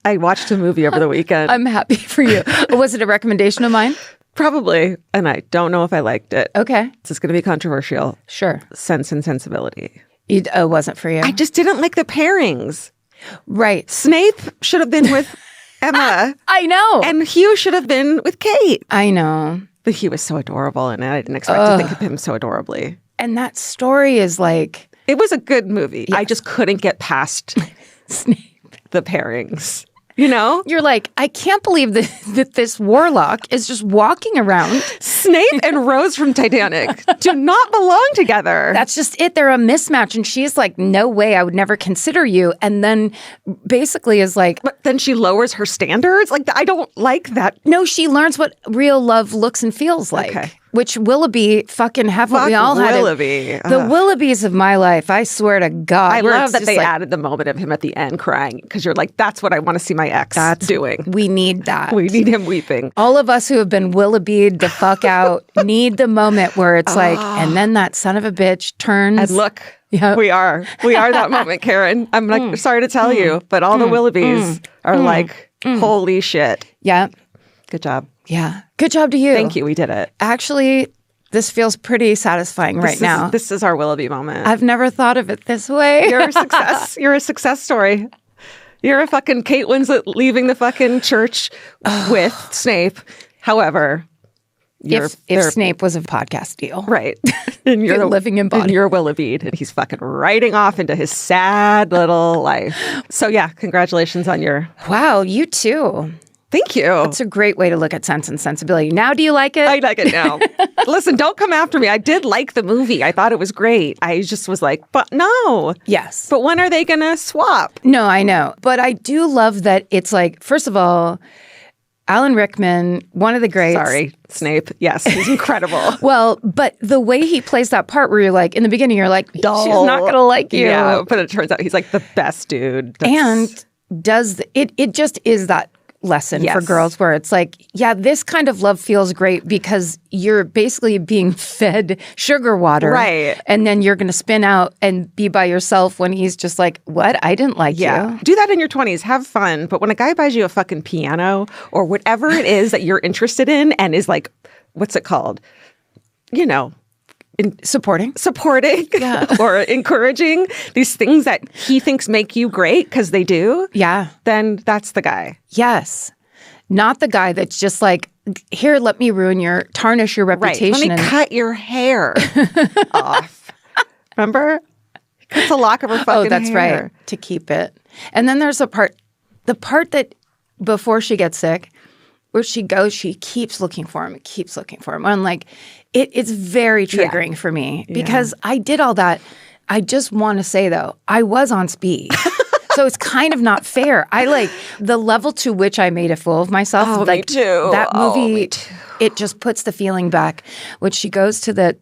I watched a movie over the weekend. I'm happy for you. Was it a recommendation of mine? Probably. And I don't know if I liked it. Okay. This is going to be controversial. Sure. Sense and Sensibility. It wasn't for you. I just didn't like the pairings. Right. Snape should have been with Emma. I know. And Hugh should have been with Kate. I know. But he was so adorable, and I didn't expect to think of him so adorably. And that story is like... It was a good movie. Yes. I just couldn't get past Snape. The pairings. You know? You're like, I can't believe that this warlock is just walking around. Snape and Rose from Titanic do not belong together. That's just it. They're a mismatch. And she's like, no way, I would never consider you. And then basically is like... But then she lowers her standards? Like, I don't like that. No, she learns what real love looks and feels like. Okay. Which Willoughby fucking have what we all had. Willoughby. The Willoughbys of my life, I swear to God. I love that they added the moment of him at the end crying, because you're like, that's what I want to see my ex doing. We need that. We need him weeping. All of us who have been Willoughby'd the fuck out need the moment where it's like, and then that son of a bitch turns. And look, Yep. we are that moment, Karen. I'm like, sorry to tell you, but all the Willoughbys are like, holy shit. Yeah. Good job. Yeah. Good job to you. Thank you. We did it. Actually, this feels pretty satisfying now. This is our Willoughby moment. I've never thought of it this way. You're a success. You're a success story. You're a fucking Kate Winslet leaving the fucking church with Snape. However, if Snape was a podcast deal. Right. And you're living in body. And you're Willoughby, and he's fucking riding off into his sad little life. So yeah, congratulations on your... Wow, you too. Thank you. It's a great way to look at Sense and Sensibility. Now, do you like it? I like it now. Listen, don't come after me. I did like the movie. I thought it was great. I just was like, but no. Yes. But when are they going to swap? No, I know. But I do love that it's like, first of all, Alan Rickman, one of the greats. Sorry, Snape. Yes, he's incredible. Well, but the way he plays that part where you're like, in the beginning, you're like, she's not going to like you. Yeah, but it turns out he's like the best dude. And it just is that lesson for girls where it's like, yeah, this kind of love feels great because you're basically being fed sugar water. Right. And then you're going to spin out and be by yourself when he's just like, what? I didn't like you. Do that in your 20s. Have fun. But when a guy buys you a fucking piano or whatever it is that you're interested in and is like, what's it called? You know, supporting or encouraging these things that he thinks make you great because they do. Yeah. Then that's the guy. Yes. Not the guy that's just like, here, let me tarnish your reputation. Right. Let me cut your hair off. Remember? He cuts a lock of her fucking hair. Oh, that's right. To keep it. And then there's the part that before she gets sick, where she goes, she keeps looking for him, And like, it's very triggering for me because I did all that. I just want to say, though, I was on speed. So it's kind of not fair. I like the level to which I made a fool of myself. Oh, like, me too. That movie, it just puts the feeling back. When she goes to the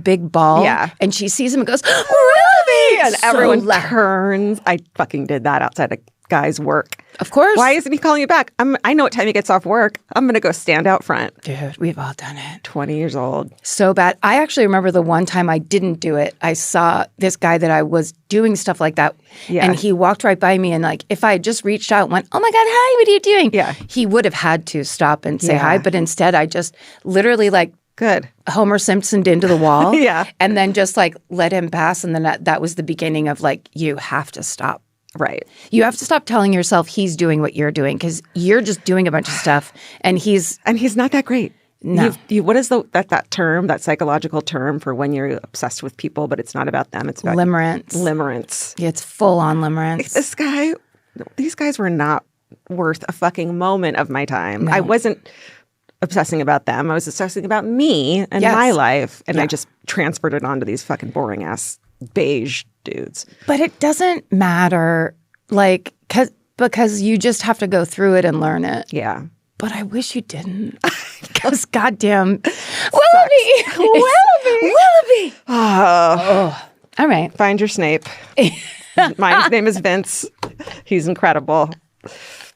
big ball and she sees him and goes, Willoughby! And everyone turns. I fucking did that outside of guy's work. Of course. Why isn't he calling you back? I know what time he gets off work. I'm going to go stand out front. Dude, we've all done it. 20 years old. So bad. I actually remember the one time I didn't do it. I saw this guy that I was doing stuff like that. Yeah. And he walked right by me. And like, if I had just reached out and went, oh my God, hi, what are you doing? Yeah. He would have had to stop and say hi. But instead, I just literally like, good. Homer Simpsoned into the wall. Yeah. And then just like let him pass. And then that was the beginning of like, you have to stop. Right. You have to stop telling yourself he's doing what you're doing because you're just doing a bunch of stuff and he's not that great. No. What is that term, that psychological term for when you're obsessed with people, but it's not about them. It's about limerence. Yeah, it's full on limerence. These guys were not worth a fucking moment of my time. No. I wasn't obsessing about them. I was obsessing about me and my life. And I just transferred it onto these fucking boring ass beige dudes. But it doesn't matter, like, because you just have to go through it and learn it. Yeah. But I wish you didn't. Because goddamn, Willoughby! Oh. All right. Find your Snape. My name is Vince. He's incredible.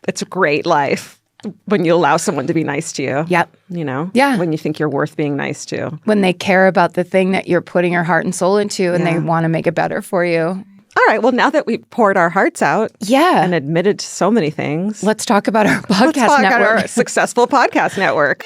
It's a great life. When you allow someone to be nice to you. Yep. You know? Yeah. When you think you're worth being nice to. When they care about the thing that you're putting your heart and soul into and they want to make it better for you. All right. Well, now that we've poured our hearts out Yeah. and admitted to so many things, Let's talk about our podcast let's talk network. about our successful podcast network.